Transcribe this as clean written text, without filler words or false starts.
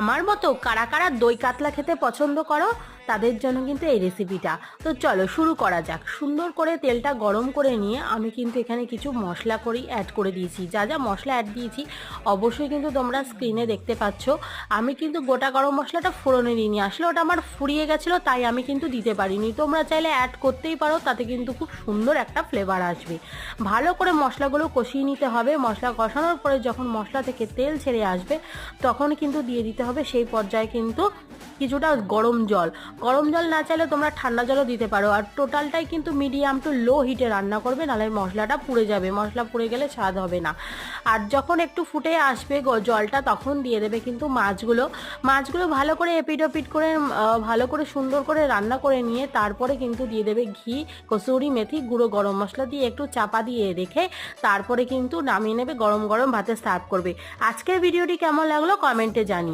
আমার মতো কারা কারা দই কাতলা খেতে পছন্দ করো তাদের জন্য কিন্তু এই রেসিপিটা। তো চলো শুরু করা যাক। সুন্দর করে তেলটা গরম করে নিয়ে আমি কিন্তু এখানে কিছু মশলা করি অ্যাড করে দিয়েছি। যা যা মশলা অ্যাড দিয়েছি অবশ্যই কিন্তু তোমরা স্ক্রিনে দেখতে পাচ্ছ। আমি কিন্তু গোটা গরম মশলাটা ফোড়নে দিইনি, আসলে ওটা আমার ফুরিয়ে গেছিলো তাই আমি কিন্তু দিতে পারিনি। তোমরা চাইলে অ্যাড করতেই পারো, তাতে কিন্তু খুব সুন্দর একটা ফ্লেভার আসবে। ভালো করে মশলাগুলো কষিয়ে নিতে হবে। মশলা কষানোর পরে যখন মশলা থেকে তেল ছেড়ে আসবে তখন কিন্তু দিয়ে দিতে হবে সেই পর্যায়ে কিন্তু কিছুটা গরম জল। গরম জল না চাইলে তোমরা ঠান্ডা জলও দিতে পারো। আর টোটালটাই কিন্তু মিডিয়াম টু লো হিটে রান্না করবে, নাহলে মশলাটা পুড়ে যাবে। মশলা পুড়ে গেলে স্বাদ হবে না। আর যখন একটু ফুটে আসবে জলটা তখন দিয়ে দেবে কিন্তু মাছগুলো ভালো করে এপিট ওপিট করে ভালো করে সুন্দর করে রান্না করে নিয়ে তারপরে কিন্তু দিয়ে দেবে ঘি, কসুরি মেথি, গুঁড়ো গরম মশলা দিয়ে একটু চাপা দিয়ে রেখে তারপরে কিন্তু নামিয়ে নেবে। গরম গরম ভাতে সার্ভ করবে। আজকের ভিডিওটি কেমন লাগলো কমেন্টে জানিও।